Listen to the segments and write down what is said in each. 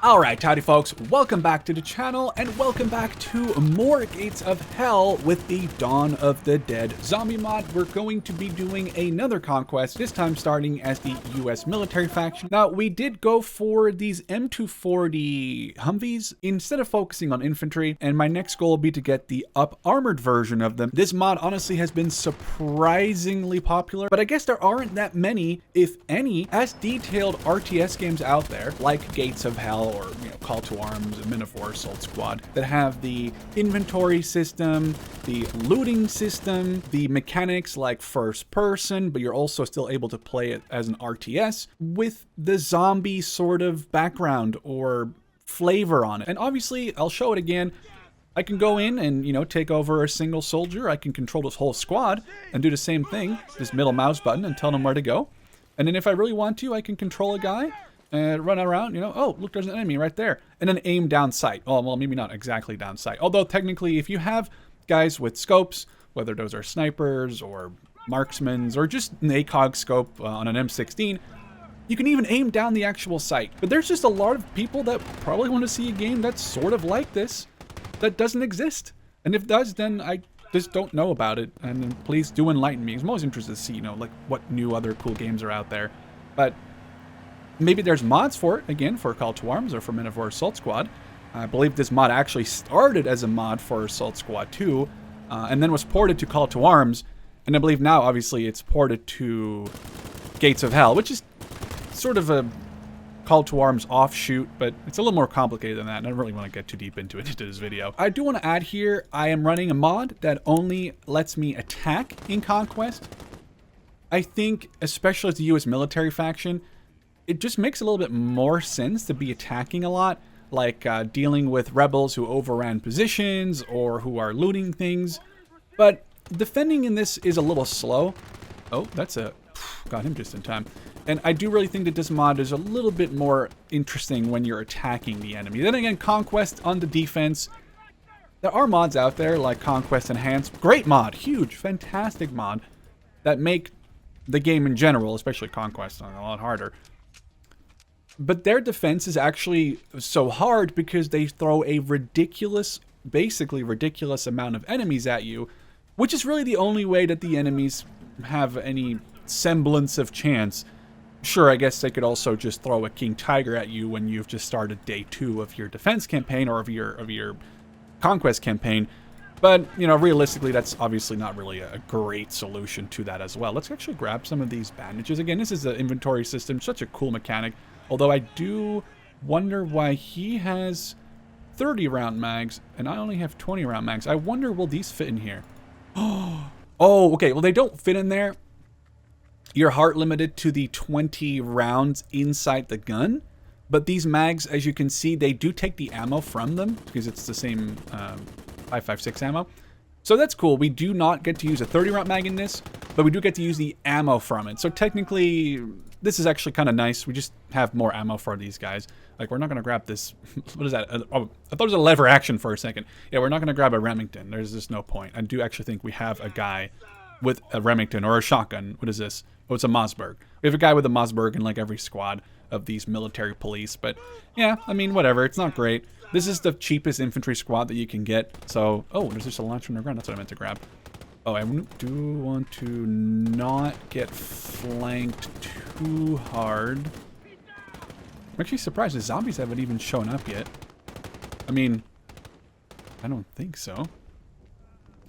Alright, howdy folks, welcome back to the channel, and welcome back to more Gates of Hell with the Dawn of the Dead zombie mod. We're going to be doing another conquest, this time starting as the US military faction. Now, we did go for these M240 Humvees instead of focusing on infantry, and my next goal will be to get the up-armored version of them. This mod honestly has been surprisingly popular, but I guess there aren't that many, if any, as detailed RTS games out there, like Gates of Hell, or Call to Arms, Men of War, Assault Squad, that have the inventory system, the looting system, the mechanics like first person, but you're also still able to play it as an RTS with the zombie sort of background or flavor on it. And obviously, I'll show it again. I can go in and, take over a single soldier. I can control this whole squad and do the same thing, this middle mouse button, and tell them where to go. And then if I really want to, I can control a guy and run around, oh, look, there's an enemy right there. And then aim down sight. Oh, well, maybe not exactly down sight. Although technically, if you have guys with scopes, whether those are snipers or marksmen or just an ACOG scope on an M16, you can even aim down the actual sight. But there's just a lot of people that probably want to see a game that's sort of like this that doesn't exist. And if it does, then I just don't know about it. And then please do enlighten me. I'm always interested to see, like what new other cool games are out there. But maybe there's mods for it, again, for Call to Arms or for Men of War Assault Squad. I believe this mod actually started as a mod for Assault Squad 2, and then was ported to Call to Arms, and I believe now, obviously, it's ported to Gates of Hell, which is sort of a Call to Arms offshoot, but it's a little more complicated than that, and I don't really want to get too deep into it into this video. I do want to add here, I am running a mod that only lets me attack in Conquest. I think, especially as the US military faction, it just makes a little bit more sense to be attacking a lot, like dealing with rebels who overran positions or who are looting things. But defending in this is a little slow. Oh, got him just in time. And I do really think that this mod is a little bit more interesting when you're attacking the enemy. Then again, Conquest on the defense. There are mods out there like Conquest Enhanced. Great mod, huge, fantastic mod that make the game in general, especially Conquest, a lot harder. But their defense is actually so hard because they throw a basically ridiculous amount of enemies at you, which is really the only way that the enemies have any semblance of chance. Sure, I guess they could also just throw a King Tiger at you when you've just started day 2 of your defense campaign or of your conquest campaign. But, realistically, that's obviously not really a great solution to that as well. Let's actually grab some of these bandages. Again, this is the inventory system, such a cool mechanic. Although I do wonder why he has 30 round mags and I only have 20 round mags. I wonder, will these fit in here? Oh, okay. Well, they don't fit in there. You're heart limited to the 20 rounds inside the gun. But these mags, as you can see, they do take the ammo from them because it's the same 5.56 ammo. So that's cool. We do not get to use a 30 round mag in this, but we do get to use the ammo from it. So technically, this is actually kind of nice. We just have more ammo for these guys. Like, we're not going to grab this. What is that? Oh, I thought it was a lever action for a second. Yeah, we're not going to grab a Remington. There's just no point. I do actually think we have a guy with a Remington or a shotgun. What is this? Oh, it's a Mossberg. We have a guy with a Mossberg in like every squad of these military police. But yeah, I mean, whatever. It's not great. This is the cheapest infantry squad that you can get. So, oh, there's just a launcher on the ground. That's what I meant to grab. Oh, I do want to not get flanked too hard. I'm actually surprised the zombies haven't even shown up yet. I mean, I don't think so.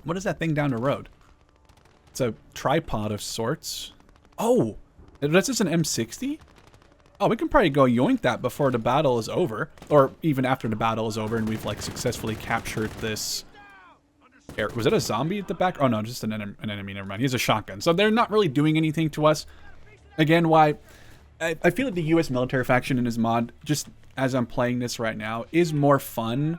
What is that thing down the road? It's a tripod of sorts. Oh, that's just an M60? Oh, we can probably go yoink that before the battle is over. Or even after the battle is over and we've like successfully captured this. Was it a zombie at the back? Oh no, just an enemy, never mind. He has a shotgun. So they're not really doing anything to us. Again, why I feel like the US military faction in his mod, just as I'm playing this right now, is more fun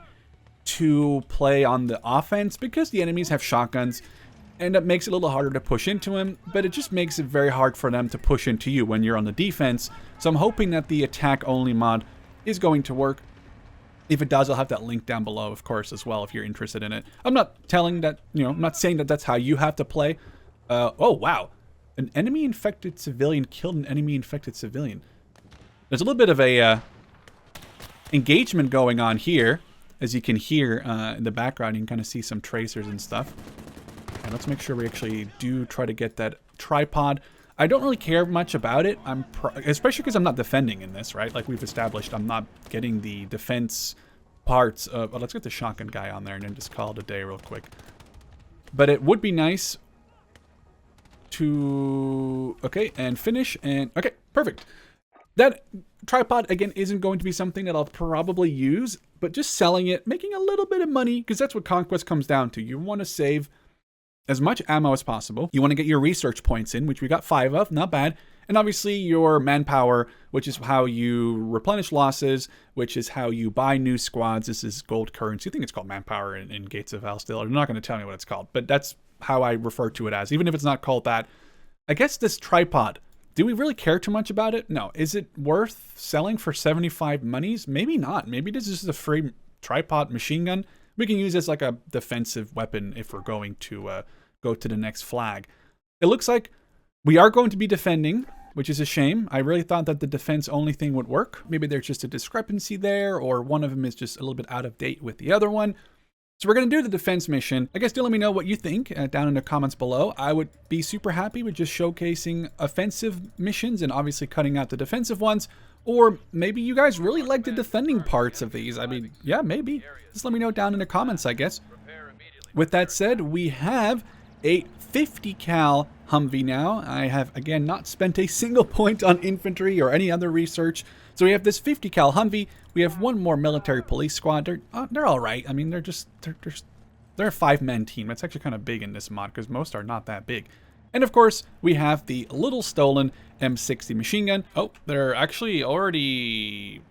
to play on the offense because the enemies have shotguns and it makes it a little harder to push into him, but it just makes it very hard for them to push into you when you're on the defense. So I'm hoping that the attack only mod is going to work. If it does, I'll have that link down below, of course, as well, if you're interested in it. I'm not telling that, I'm not saying that that's how you have to play. Oh, wow. An enemy-infected civilian killed an enemy-infected civilian. There's a little bit of a engagement going on here. As you can hear in the background, you can kind of see some tracers and stuff. And let's make sure we actually do try to get that tripod. I don't really care much about it. Especially because I'm not defending in this, right? Like we've established, I'm not getting the defense parts of... Well, let's get the shotgun guy on there and then just call it a day real quick. But it would be nice to... Okay, and finish. And okay, perfect. That tripod, again, isn't going to be something that I'll probably use. But just selling it, making a little bit of money, because that's what Conquest comes down to. You want to save as much ammo as possible. You want to get your research points in, which we got 5 of, not bad. And obviously your manpower, which is how you replenish losses, which is how you buy new squads. This is gold currency. I think it's called manpower in Gates of Hell still. They're not going to tell me what it's called, but that's how I refer to it as, even if it's not called that. I guess this tripod, do we really care too much about it? No. Is it worth selling for 75 monies? Maybe not. Maybe this is a free tripod machine gun. We can use this like a defensive weapon if we're going to go to the next flag. It looks like we are going to be defending, which is a shame. I really thought that the defense only thing would work. Maybe there's just a discrepancy there, or one of them is just a little bit out of date with the other one. So we're going to do the defense mission. I guess do let me know what you think down in the comments below. I would be super happy with just showcasing offensive missions and obviously cutting out the defensive ones. Or maybe you guys really like the defending parts of these. I mean, yeah, maybe. Just let me know down in the comments, I guess. With that said, we have a 50 cal Humvee now. I have, again, not spent a single point on infantry or any other research. So we have this 50 cal Humvee. We have one more military police squad. They're all right. I mean, they're a 5-man team. That's actually kind of big in this mod because most are not that big. And of course, we have the little stolen M60 machine gun. Oh, they're actually already...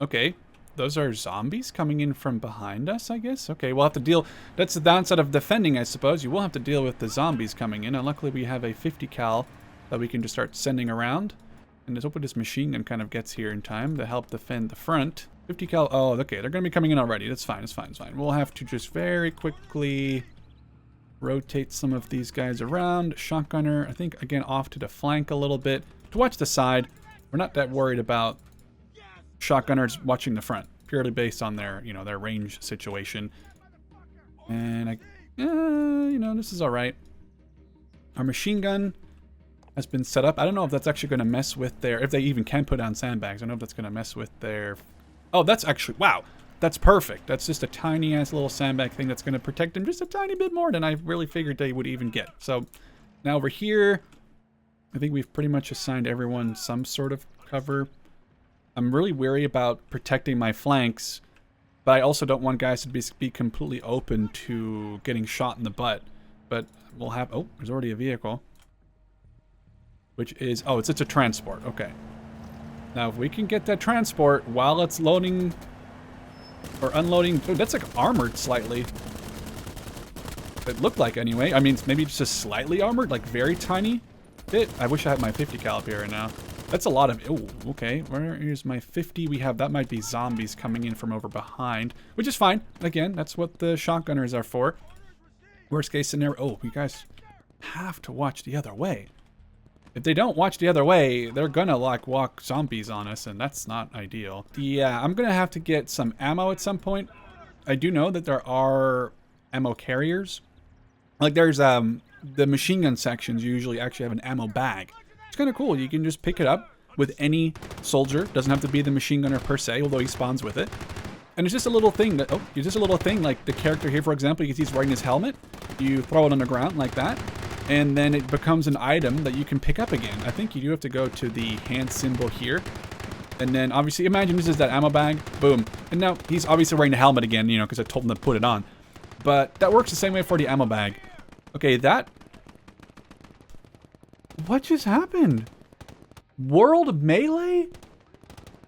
Okay, those are zombies coming in from behind us, I guess. Okay, we'll have to deal... That's the downside of defending, I suppose. You will have to deal with the zombies coming in. And luckily, we have a 50 cal that we can just start sending around. And let's hope this machine gun kind of gets here in time to help defend the front. 50 cal... Oh, okay, they're going to be coming in already. That's fine, it's fine, it's fine. We'll have to just very quickly rotate some of these guys around. Shotgunner, I think, again, off to the flank a little bit. To watch the side, we're not that worried about shotgunners watching the front, purely based on their, you know, their range situation. And you know, this is all right. Our machine gun has been set up. I don't know if that's actually going to mess with their, if they even can put down sandbags. I don't know if that's going to mess with their... Oh, that's actually, wow, that's perfect. That's just a tiny ass little sandbag thing that's going to protect them just a tiny bit more than I really figured they would even get. So now over here, I think we've pretty much assigned everyone some sort of cover. I'm really wary about protecting my flanks, but I also don't want guys to be completely open to getting shot in the butt. But we'll have... Oh, there's already a vehicle. Which is... Oh, it's a transport. Okay. Now, if we can get that transport while it's loading... Or unloading... Oh, that's like armored slightly. It looked like, anyway. I mean, maybe it's just slightly armored. Like, very tiny bit. I wish I had my 50 cal up here right now. That's a lot of... Oh, okay. Where is my 50? We have... That might be zombies coming in from over behind. Which is fine. Again, that's what the shotgunners are for. Worst case scenario... Oh, you guys have to watch the other way. If they don't watch the other way, they're gonna, like, walk zombies on us, and that's not ideal. Yeah, I'm gonna have to get some ammo at some point. I do know that there are ammo carriers. Like, there's, the machine gun sections usually actually have an ammo bag. It's kind of cool. You can just pick it up with any soldier. Doesn't have to be the machine gunner per se, although he spawns with it. And it's just a little thing that, oh, it's just a little thing, like the character here, for example, you can see he's wearing his helmet. You throw it on the ground like that, and then it becomes an item that you can pick up again. I think you do have to go to the hand symbol here. And then, obviously, imagine this is that ammo bag. Boom. And now, he's obviously wearing the helmet again, you know, because I told him to put it on. But that works the same way for the ammo bag. Okay, that... What just happened? World melee?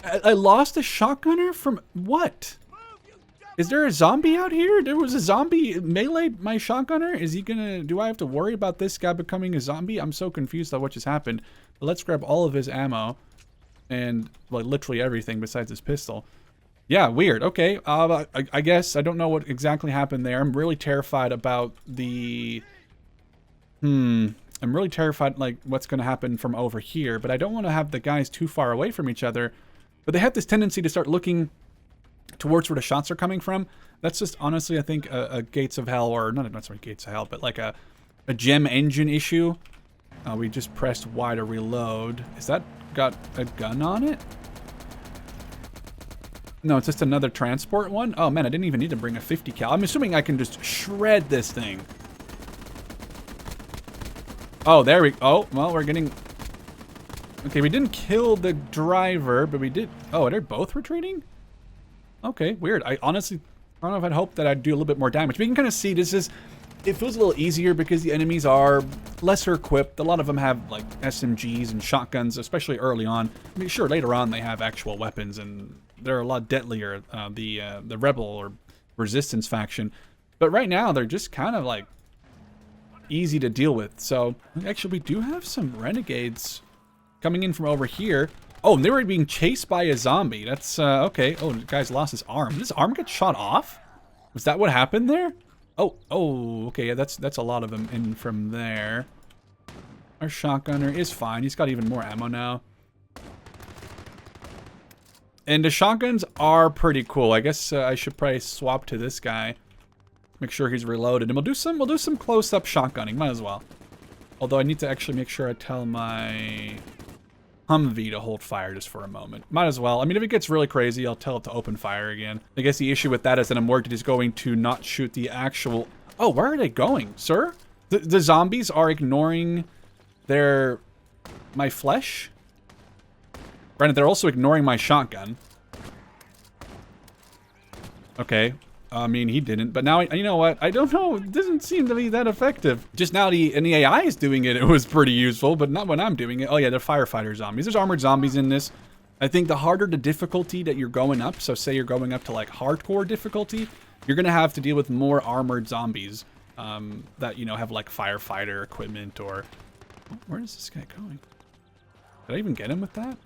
I lost a shotgunner from... What? Is there a zombie out here? There was a zombie melee my shotgunner? Is he gonna... Do I have to worry about this guy becoming a zombie? I'm so confused on what just happened. But let's grab all of his ammo. And, like, literally everything besides his pistol. Yeah, weird. Okay, I guess. I don't know what exactly happened there. I'm really terrified about the... I'm really terrified, like, what's gonna happen from over here. But I don't want to have the guys too far away from each other. But they have this tendency to start looking towards where the shots are coming from. That's just honestly, I think, a Gates of Hell, or not necessarily Gates of Hell, but like a gem engine issue. We just pressed Y to reload. Is that got a gun on it? No, it's just another transport one. Oh man, I didn't even need to bring a 50 cal. I'm assuming I can just shred this thing. Oh, there we, oh, well, we're getting, okay, we didn't kill the driver, but we did, oh, they're both retreating? Okay, weird. I honestly, I don't know if I'd hoped that I'd do a little bit more damage. But you can kind of see this is, it feels a little easier because the enemies are lesser equipped. A lot of them have like SMGs and shotguns, especially early on. I mean, sure, later on they have actual weapons and they're a lot deadlier, the Rebel or Resistance faction. But right now they're just kind of like easy to deal with. So actually we do have some renegades coming in from over here. Oh, and they were being chased by a zombie. That's okay. Oh, the guy's lost his arm. Did his arm get shot off? Was that what happened there? Oh, okay, yeah, that's a lot of them in from there. Our shotgunner is fine. He's got even more ammo now. And the shotguns are pretty cool. I guess I should probably swap to this guy. Make sure he's reloaded. And we'll do some close-up shotgunning. Might as well. Although I need to actually make sure I tell my Humvee to hold fire just for a moment. Might as well. I mean, if it gets really crazy, I'll tell it to open fire again. I guess the issue with that is that I'm worried it is going to not shoot the actual... Oh, where are they going, sir? The zombies are ignoring my flesh? Granted, they're also ignoring my shotgun. Okay. I mean, he didn't, but now, you know what? I don't know. It doesn't seem to be that effective. Just now the AI is doing it. It was pretty useful, but not when I'm doing it. Oh yeah, they're firefighter zombies. There's armored zombies in this. I think the harder the difficulty that you're going up, so say you're going up to like hardcore difficulty, you're going to have to deal with more armored zombies that, you know, have like firefighter equipment or... Where is this guy going? Did I even get him with that?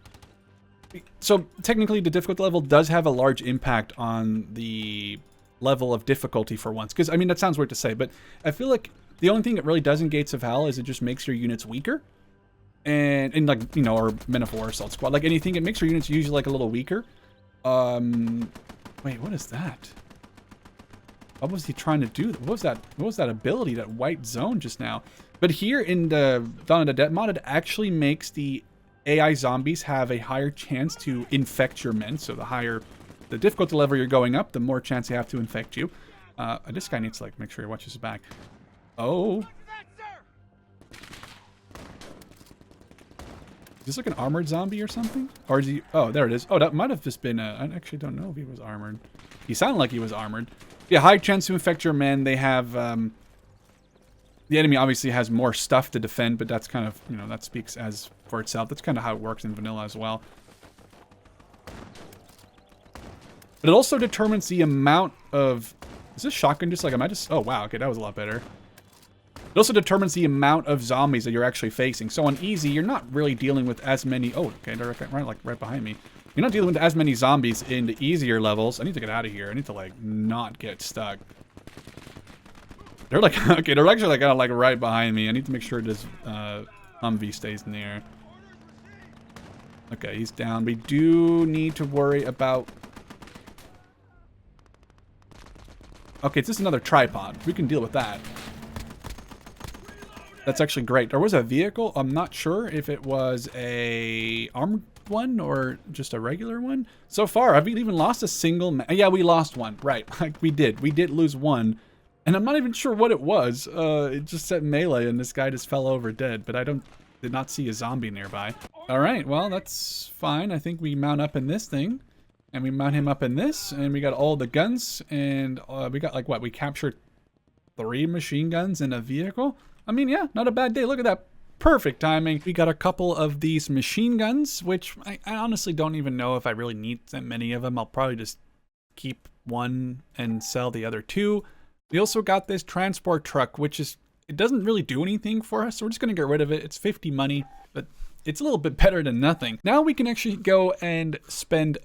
So technically the difficulty level does have a large impact on the level of difficulty for once, because I mean that sounds weird to say, but I feel like the only thing it really does in Gates of Hell is it just makes your units weaker, and like, you know, or Men of War, Assault Squad, like anything, it makes your units usually like a little weaker. Wait, what is that? What was he trying to do? What was that ability, that white zone just now? But here in the Dawn of the Dead mod, it actually makes the AI zombies have a higher chance to infect your men, so the higher the difficulty level you're going up, the more chance they have to infect you. This guy needs to like make sure he watches his back. Oh. Is this like an armored zombie or something? Or is he... Oh, there it is. Oh, that might have just been a... I actually don't know if he was armored. He sounded like he was armored. Yeah, high chance to infect your men. They have... the enemy obviously has more stuff to defend, but that's kind of, you know, that speaks as for itself. That's kind of how it works in vanilla as well. But it also determines the amount of... Is this shotgun just like... Am I just... Oh, wow. Okay, that was a lot better. It also determines the amount of zombies that you're actually facing. So on easy, you're not really dealing with as many... Oh, okay, they're right behind me. You're not dealing with as many zombies in the easier levels. I need to get out of here. I need to, like, not get stuck. They're like... Okay, they're actually, like, kind of, like, right behind me. I need to make sure this Humvee stays near. Okay, he's down. We do need to worry about... Okay, it's just another tripod. We can deal with that. That's actually great. There was a vehicle. I'm not sure if it was a armed one or just a regular one. So far, have we even lost a single... Yeah, we lost one. Right. Like, we did. We did lose one. And I'm not even sure what it was. It just said melee and this guy just fell over dead. But I did not see a zombie nearby. All right. Well, that's fine. I think we mount up in this thing. And we mount him up in this, and we got all the guns, and we got, like, what? We captured 3 machine guns in a vehicle? I mean, yeah, not a bad day. Look at that. Perfect timing. We got a couple of these machine guns, which I honestly don't even know if I really need that many of them. I'll probably just keep one and sell the other 2. We also got this transport truck, which is, it doesn't really do anything for us, so we're just going to get rid of it. It's 50 money, but it's a little bit better than nothing. Now we can actually go and spend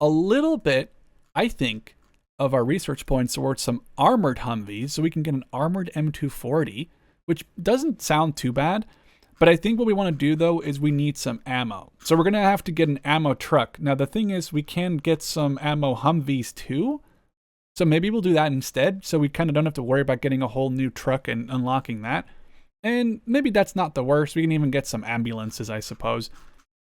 a little bit, I think, of our research points towards some armored Humvees, so we can get an armored M240, which doesn't sound too bad, But I think what we want to do though is we need some ammo. So we're going to have to get an ammo truck. Now the thing is we can get some ammo Humvees too. So maybe we'll do that instead. So we kind of don't have to worry about getting a whole new truck and unlocking that. And maybe that's not the worst. We can even get some ambulances, I suppose.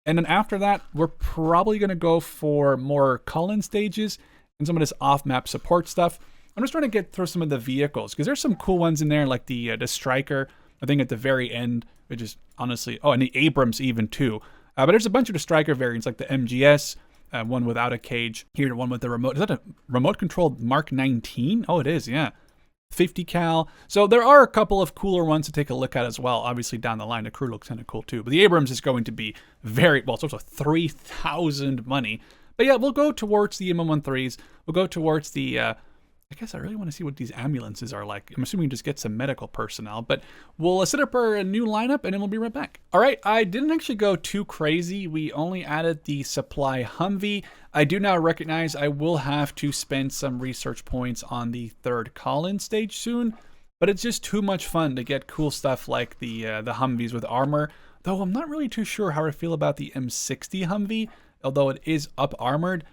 And then after that, we're probably going to go for more call-in stages and some of this off-map support stuff. I'm just trying to get through some of the vehicles because there's some cool ones in there, like the Striker. I think at the very end, which is honestly, oh, and the Abrams even too. But there's a bunch of the Striker variants, like the MGS, one without a cage. Here, the one with the remote. Is that a remote-controlled Mark 19? Oh, it is, yeah. 50 cal. So there are a couple of cooler ones to take a look at as well. Obviously, down the line, the crew looks kind of cool too. But the Abrams is going to be very, well, it's also 3,000 money. But yeah, we'll go towards the MM13s. We'll go towards the, I guess I really want to see what these ambulances are like. I'm assuming we just get some medical personnel, but we'll set up our new lineup and then we'll be right back. All right, I didn't actually go too crazy. We only added the supply Humvee. I do now recognize I will have to spend some research points on the third call-in stage soon, but it's just too much fun to get cool stuff like the Humvees with armor, though I'm not really too sure how I feel about the M60 Humvee, although it is up armored.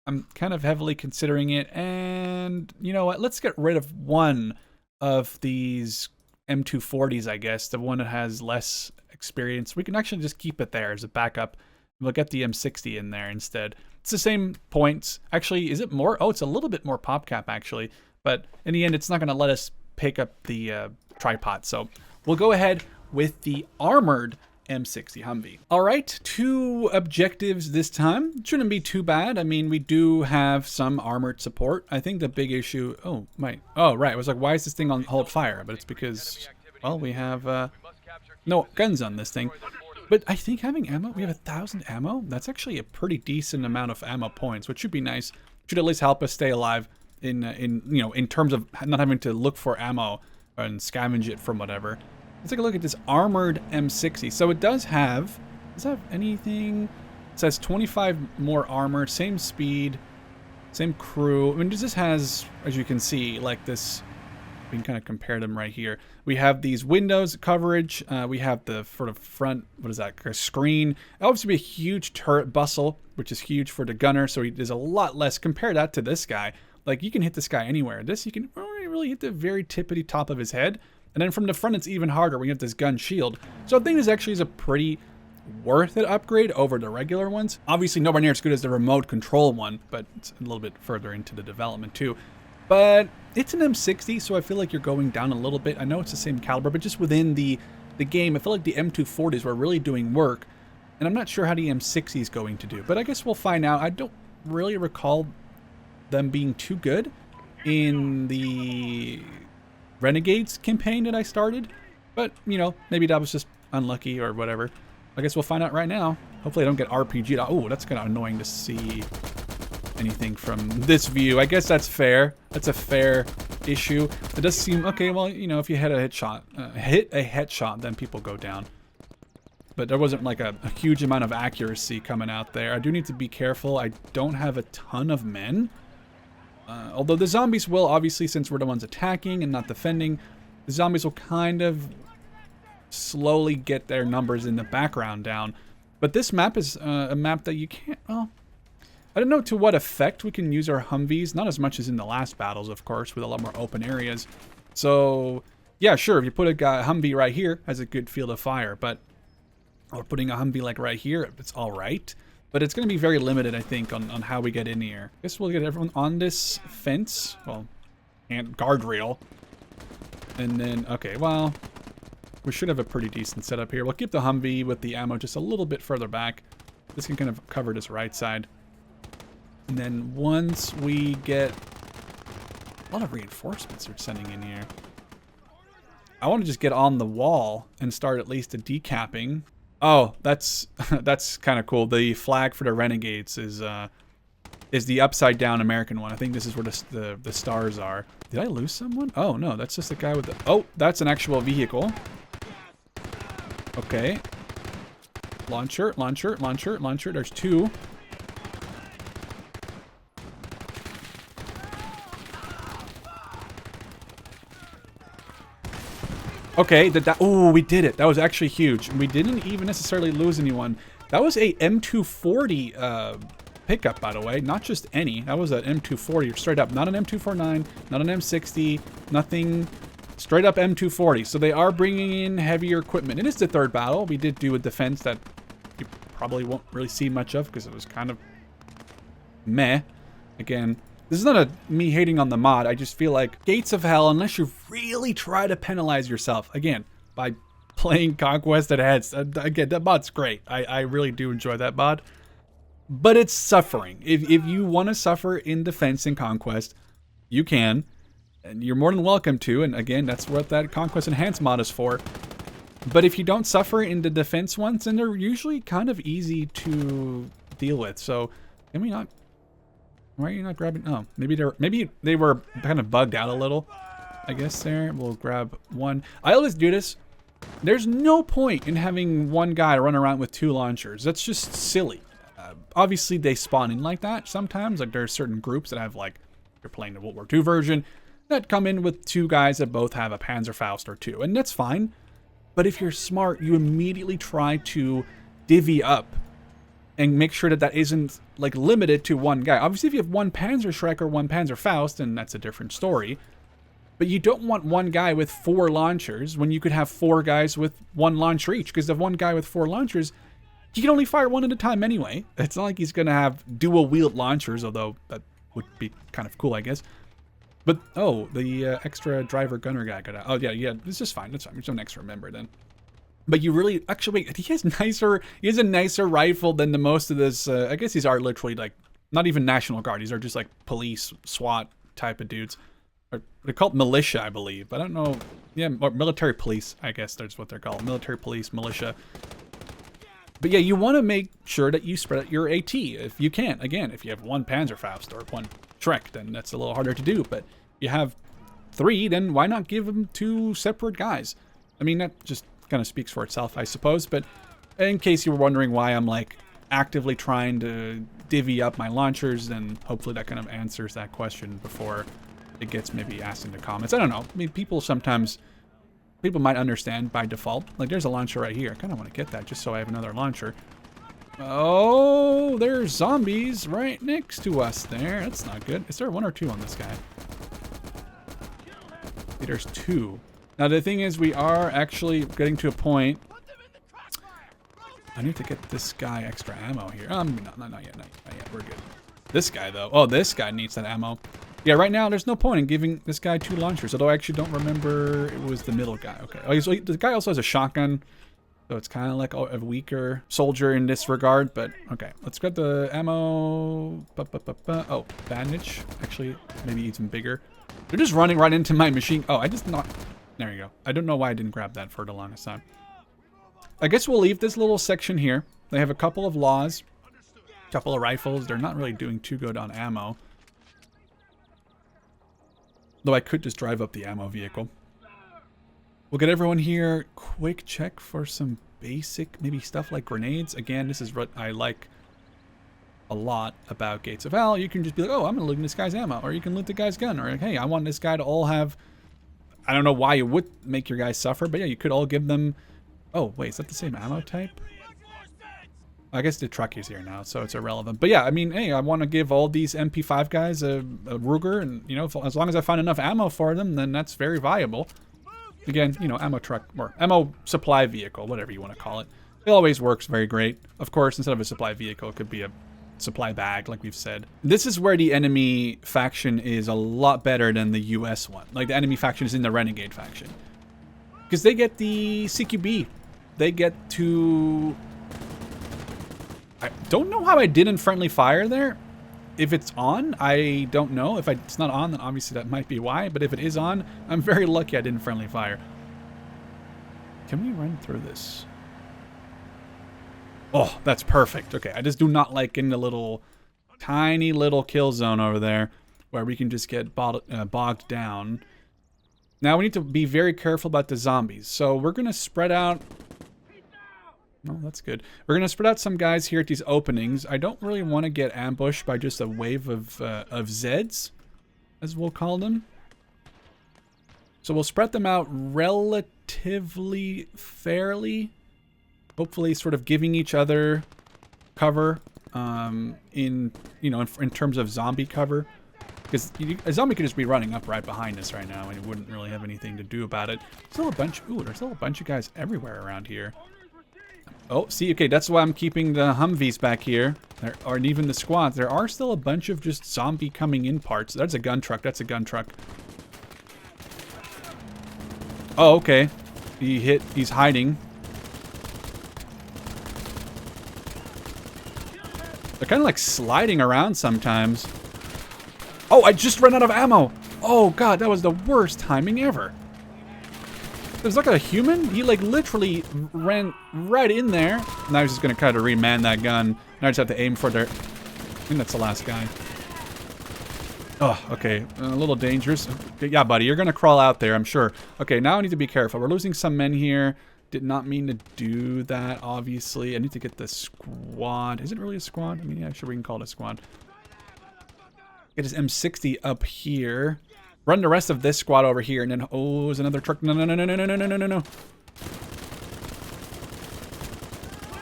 I'm kind of heavily considering it, and you know what, let's get rid of one of these M240s, I guess, the one that has less experience. We can actually just keep it there as a backup. We'll get the M60 in there instead. It's the same points. Actually, is it more? Oh, it's a little bit more pop cap, actually. But in the end, it's not going to let us pick up the tripod. So we'll go ahead with the armored M60 Humvee. All right, 2 objectives this time. Shouldn't be too bad. I mean, we do have some armored support. I think the big issue... Oh, right. Oh, right. I was like, why is this thing on hold fire? But it's because, well, we have no guns on this thing. But I think having ammo, we have 1,000 ammo. That's actually a pretty decent amount of ammo points, which should be nice. Should at least help us stay alive in terms of not having to look for ammo and scavenge it from whatever. Let's take a look at this armored M60. So it does have anything? It says 25 more armor, same speed, same crew. I mean, this has, as you can see, like this. We can kind of compare them right here. We have these windows coverage. We have the sort of front, what is that, screen. Obviously be a huge turret bustle, which is huge for the gunner. So there's a lot less. Compare that to this guy. Like you can hit this guy anywhere. This you can only really hit the very tippity top of his head. And then from the front, it's even harder when you have this gun shield. So I think this actually is a pretty worth it upgrade over the regular ones. Obviously nowhere near as good as the remote control one, but it's a little bit further into the development too. But it's an M60, so I feel like you're going down a little bit. I know it's the same caliber, but just within the game, I feel like the M240s were really doing work. And I'm not sure how the M60 is going to do, but I guess we'll find out. I don't really recall them being too good in the Renegades campaign that I started. But, you know, maybe that was just unlucky or whatever. I guess we'll find out right now. Hopefully I don't get RPG'd. Oh, that's kind of annoying to see anything from this view. I guess that's fair. That's a fair issue. It does seem okay. Well, you know, if you hit a headshot, then people go down. But there wasn't like a huge amount of accuracy coming out there. I do need to be careful. I don't have a ton of men. Although the zombies will, obviously, since we're the ones attacking and not defending, the zombies will kind of slowly get their numbers in the background down. But this map is a map that you can't, well, I don't know to what effect we can use our Humvees. Not as much as in the last battles, of course, with a lot more open areas. So, yeah, sure, if you put a Humvee right here, has a good field of fire. But, or putting a Humvee like right here, it's all right. But it's going to be very limited, I think, on how we get in here. I guess we'll get everyone on this fence. Well, and guardrail. And then, okay, well, we should have a pretty decent setup here. We'll keep the Humvee with the ammo just a little bit further back. This can kind of cover this right side. And then once we get... A lot of reinforcements are sending in here. I want to just get on the wall and start at least a decapping. Oh, that's kind of cool. The flag for the Renegades is the upside down American one. I think this is where the stars are. Did I lose someone? Oh no, that's just the guy with the... Oh, that's an actual vehicle. Okay. Launcher, launcher, launcher, launcher. There's 2. Okay, oh, we did it. That was actually huge. We didn't even necessarily lose anyone. That was a M240 pickup, by the way. Not just any. That was an M240 straight up. Not an M249, not an M60, nothing. Straight up M240. So they are bringing in heavier equipment. It is the third battle. We did do a defense that you probably won't really see much of because it was kind of meh. Again, this is not me hating on the mod. I just feel like Gates of Hell, unless you really try to penalize yourself, again, by playing Conquest at heads. Again, that mod's great. I really do enjoy that mod. But it's suffering. If you want to suffer in defense and Conquest, you can. And you're more than welcome to. And again, that's what that Conquest Enhanced mod is for. But if you don't suffer in the defense ones, then they're usually kind of easy to deal with. So, can we not... Why are you not grabbing... Oh, maybe they were kind of bugged out a little. I guess there. We'll grab one. I always do this. There's no point in having one guy run around with 2 launchers. That's just silly. Obviously, they spawn in like that sometimes. Like, there are certain groups that have, like, you're playing the World War II version, that come in with 2 guys that both have a Panzerfaust or 2. And that's fine. But if you're smart, you immediately try to divvy up and make sure that that isn't, like, limited to one guy. Obviously, if you have one Panzerschreck or one Panzerfaust, then that's a different story. But you don't want one guy with 4 launchers when you could have 4 guys with 1 launcher each. Because if one guy with 4 launchers, you can only fire 1 at a time anyway. It's not like he's going to have dual-wield launchers, although that would be kind of cool, I guess. But, oh, the extra driver gunner guy got out. Oh, yeah, this is fine. That's fine. There's no next to remember then. But you really, actually, wait, he has a nicer rifle than the most of this. I guess these are literally, like, not even National Guard. These are just, like, police, SWAT type of dudes. Or they're called militia, I believe. I don't know. Yeah, or military police, I guess that's what they're called. Military police, militia. But yeah, you want to make sure that you spread out your AT if you can. Again, if you have 1 Panzerfaust or 1 Shrek, then that's a little harder to do. But you have 3, then why not give them 2 separate guys? I mean, that just kind of speaks for itself, I suppose. But in case you were wondering why I'm, like, actively trying to divvy up my launchers, then hopefully that kind of answers that question before it gets maybe asked in the comments. I don't know. I mean, people might understand by default. Like, there's a launcher right here. I kind of want to get that just so I have another launcher. Oh, there's zombies right next to us there. That's not good. Is there 1 or 2 on this guy? Okay, there's 2. Now, the thing is, we are actually getting to a point. I need to get this guy extra ammo here. Not yet. We're good. This guy, though. Oh, this guy needs that ammo. Yeah, right now, there's no point in giving this guy 2 launchers, although I actually don't remember it was the middle guy. Okay. Oh, the guy also has a shotgun, so it's kind of like a weaker soldier in this regard, but okay. Let's grab the ammo. Oh, bandage. Actually, maybe even bigger. They're just running right into my machine. Oh, I just not... There you go. I don't know why I didn't grab that for the longest time. I guess we'll leave this little section here. They have a couple of laws, a couple of rifles. They're not really doing too good on ammo. Though I could just drive up the ammo vehicle. We'll get everyone here. Quick check for some basic, maybe stuff like grenades. Again, this is what I like a lot about Gates of Hell. You can just be like, oh, I'm going to loot this guy's ammo. Or you can loot the guy's gun. Or, hey, I want this guy to all have... I don't know why you would make your guys suffer, but yeah, you could all give them... Oh, wait, is that the same ammo type? I guess the truck is here now, so it's irrelevant. But yeah, I mean, hey, I want to give all these MP5 guys a Ruger, and, you know, as long as I find enough ammo for them, then that's very viable. Again, you know, ammo truck, or ammo supply vehicle, whatever you want to call it. It always works very great. Of course, instead of a supply vehicle, it could be a supply bag, like we've said. This is where the enemy faction is a lot better than the US one. Like, the enemy faction is in the Renegade faction. Because they get the CQB. They get to... I don't know how I didn't friendly fire there. If it's on, I don't know. If it's not on, then obviously that might be why. But if it is on, I'm very lucky I didn't friendly fire. Can we run through this? Oh, that's perfect. Okay, I just do not like in the little, tiny little kill zone over there where we can just get bogged down. Now we need to be very careful about the zombies. So we're going to spread out... Oh, that's good. We're going to spread out some guys here at these openings. I don't really want to get ambushed by just a wave of zeds, as we'll call them. So we'll spread them out relatively... relatively fairly. Hopefully sort of giving each other cover in terms of zombie cover. Because a zombie could just be running up right behind us right now and it wouldn't really have anything to do about it. There's still a bunch of guys everywhere around here. Oh, see, okay, that's why I'm keeping the Humvees back here. There aren't even the squads. There are still a bunch of just zombie coming in parts. That's a gun truck. That's a gun truck. Oh, okay. He's hiding. They're kind of like sliding around sometimes. Oh, I just ran out of ammo. Oh, God, that was the worst timing ever. There's like a human. He like literally ran right in there. Now he's just going to kind of reman that gun. Now I just have to aim for their... I think that's the last guy. Oh, okay. A little dangerous. Okay, yeah, buddy, you're going to crawl out there, I'm sure. Okay, now I need to be careful. We're losing some men here. Did not mean to do that, obviously. I need to get the squad. Is it really a squad? I mean, yeah, sure, we can call it a squad. Get his M60 up here. Run the rest of this squad over here, and then, oh, there's another truck. No, no, no, no, no, no, no, no, no, no.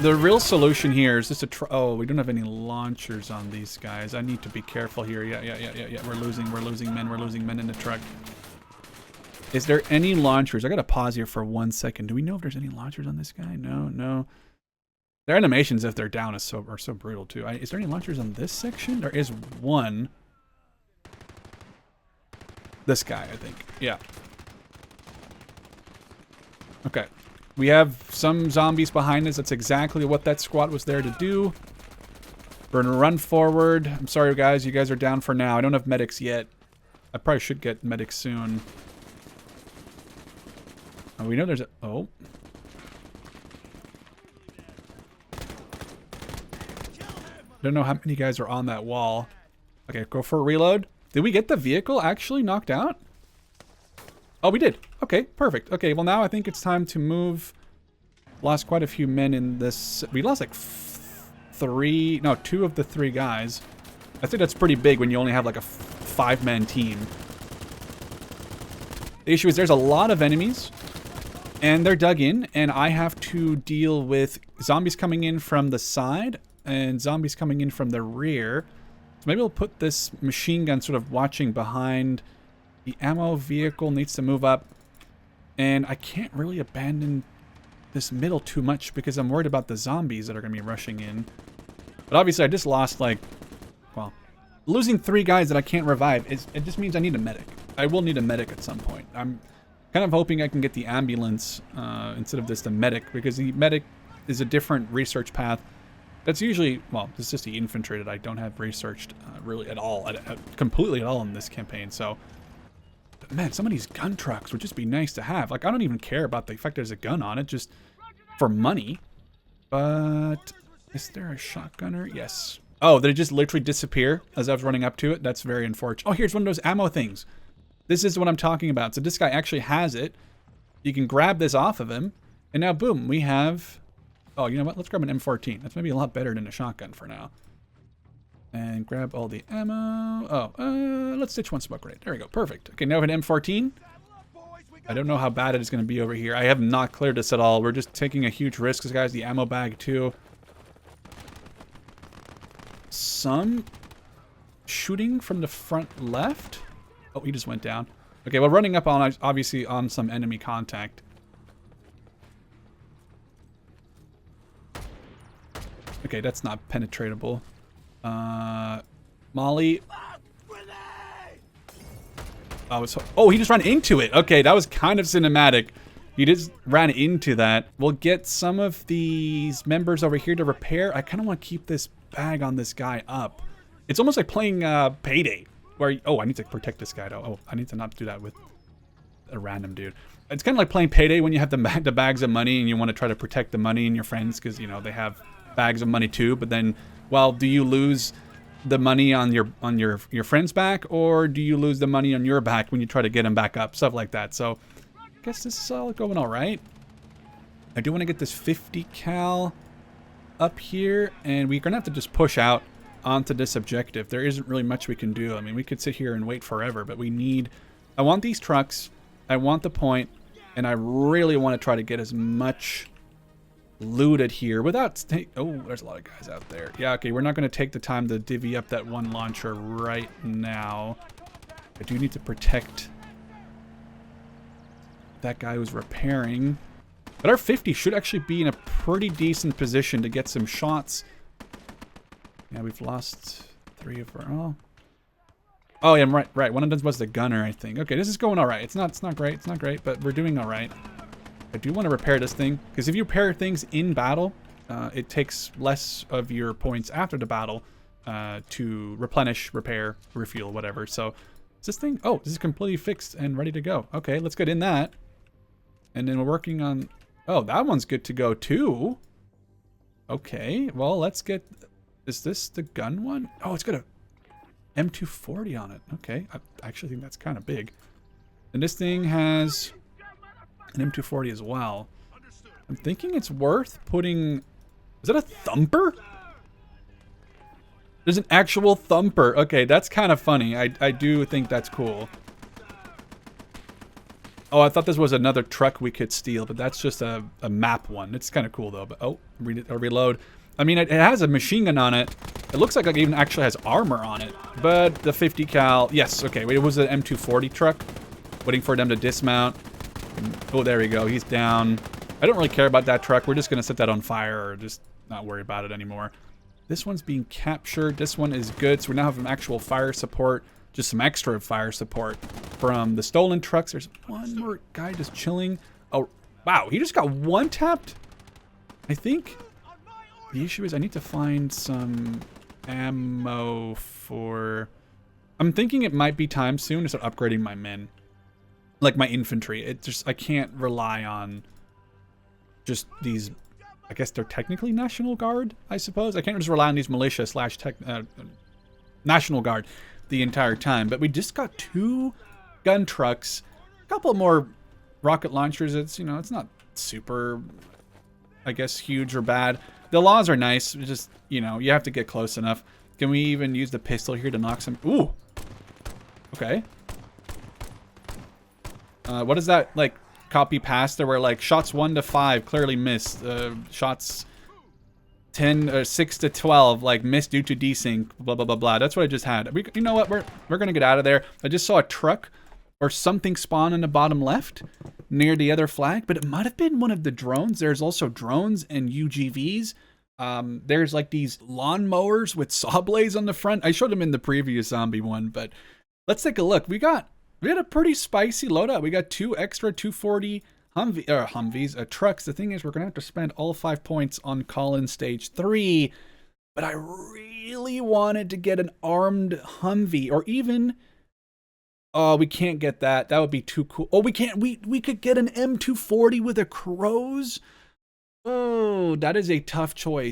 The real solution here is just to oh, we don't have any launchers on these guys. I need to be careful here. Yeah. We're losing men in the truck. Is there any launchers? I gotta pause here for 1 second. Do we know if there's any launchers on this guy? No. Their animations, if they're down, are so brutal too. Is there any launchers on this section? There is one. This guy, I think. Yeah. Okay. We have some zombies behind us. That's exactly what that squad was there to do. We're gonna run forward. I'm sorry, guys. You guys are down for now. I don't have medics yet. I probably should get medics soon. Oh, we know there's a... Oh. Don't know how many guys are on that wall. Okay, go for a reload. Did we get the vehicle actually knocked out? Oh, we did. Okay, perfect. Okay, well now I think it's time to move. Lost quite a few men in this. We lost like two of the three guys. I think that's pretty big when you only have like a 5-man team. The issue is there's a lot of enemies and they're dug in and I have to deal with zombies coming in from the side and zombies coming in from the rear. So maybe we'll put this machine gun sort of watching behind. The ammo vehicle needs to move up. And I can't really abandon this middle too much because I'm worried about the zombies that are going to be rushing in. But obviously I just lost like, well, losing 3 guys that I can't revive. It just means I need a medic. I will need a medic at some point. I'm kind of hoping I can get the ambulance instead of just the medic because the medic is a different research path. That's usually, well, it's just the infantry that I don't have researched really at all, completely at all in this campaign. So, but man, some of these gun trucks would just be nice to have. Like, I don't even care about the fact there's a gun on it, just for money. But, is there a shotgunner? Yes. Oh, did it just literally disappear as I was running up to it? That's very unfortunate. Oh, here's one of those ammo things. This is what I'm talking about. So this guy actually has it. You can grab this off of him. And now, boom, we have... Oh, you know what? Let's grab an M14. That's maybe a lot better than a shotgun for now. And grab all the ammo. Oh, let's stitch one smoke grenade. There we go. Perfect. Okay, now we have an M14. I don't know how bad it is going to be over here. I have not cleared this at all. We're just taking a huge risk. This guy's the ammo bag, too. Some shooting from the front left. Oh, he just went down. Okay, well, running up on, obviously, on some enemy contact. Okay, that's not penetratable. Molly. Oh, he just ran into it. Okay, that was kind of cinematic. He just ran into that. We'll get some of these members over here to repair. I kind of want to keep this bag on this guy up. It's almost like playing Payday. Where, oh, I need to protect this guy, though. Oh, I need to not do that with a random dude. It's kind of like playing Payday when you have the bags of money and you want to try to protect the money and your friends because, you know, they have bags of money too. But then, well, do you lose the money on your friend's back, or do you lose the money on your back when you try to get them back up? Stuff like that. So I guess this is all going all right. I do want to get this 50 cal up here, and we're gonna have to just push out onto this objective. There isn't really much we can do. I mean, we could sit here and wait forever, but we need... I want these trucks. I want the point. And I really want to try to get as much looted here without... Oh, there's a lot of guys out there. Yeah, okay, we're not going to take the time to divvy up that one launcher right now. I do need to protect that guy who's repairing. But our 50 should actually be in a pretty decent position to get some shots. Yeah, we've lost 3 of our... Oh, yeah, I'm right. One of them was the gunner, I think. Okay, this is going all right. It's not great, but we're doing all right. I do want to repair this thing, because if you repair things in battle, it takes less of your points after the battle to replenish, repair, refuel, whatever. So, is this thing... Oh, this is completely fixed and ready to go. Okay, let's get in that. And then we're working on... Oh, that one's good to go, too. Okay, well, let's get... Is this the gun one? Oh, it's got a M240 on it. Okay, I actually think that's kind of big. And this thing has an M240 as well. I'm thinking it's worth putting... Is that a thumper? There's an actual thumper. Okay, that's kind of funny. I do think that's cool. Oh, I thought this was another truck we could steal, but that's just a map one. It's kind of cool, though. But oh, reload. I mean, it has a machine gun on it. It looks like it even actually has armor on it. But the 50 cal... Yes, okay. It was an M240 truck. Waiting for them to dismount. Oh, there we go. He's down. I don't really care about that truck. We're just going to set that on fire or just not worry about it anymore. This one's being captured. This one is good. So we now have some actual fire support. Just some extra fire support from the stolen trucks. There's one more guy just chilling. Oh, wow. He just got one tapped. I think the issue is I need to find some ammo for... I'm thinking it might be time soon to start upgrading my men. Like my infantry. It just... I can't rely on just these... I guess they're technically National Guard, I suppose. I can't just rely on these militia slash National Guard the entire time. But we just got 2 gun trucks, a couple more rocket launchers. It's, you know, it's not super, I guess, huge or bad. The laws are nice. It's just, you know, you have to get close enough. Can we even use the pistol here to knock some... Ooh. Okay. What is that, like, copy past there where, like, shots 1 to 5 clearly missed. Shots 10 or 6 to 12 like missed due to desync, blah blah blah blah. That's what I just had. You know what, we're gonna get out of there. I just saw a truck or something spawn in the bottom left near the other flag, but it might have been one of the drones. There's also drones and UGVs. There's like these lawnmowers with saw blades on the front. I showed them in the previous zombie one, but let's take a look. We had a pretty spicy loadout. We got 2 extra 240 Humvees, trucks. The thing is, we're gonna have to spend all 5 points on Collins Stage 3, but I really wanted to get an armed Humvee, or even... Oh, we can't get that. That would be too cool. Oh, we can't. We could get an M240 with a Crows. Oh, that is a tough choice.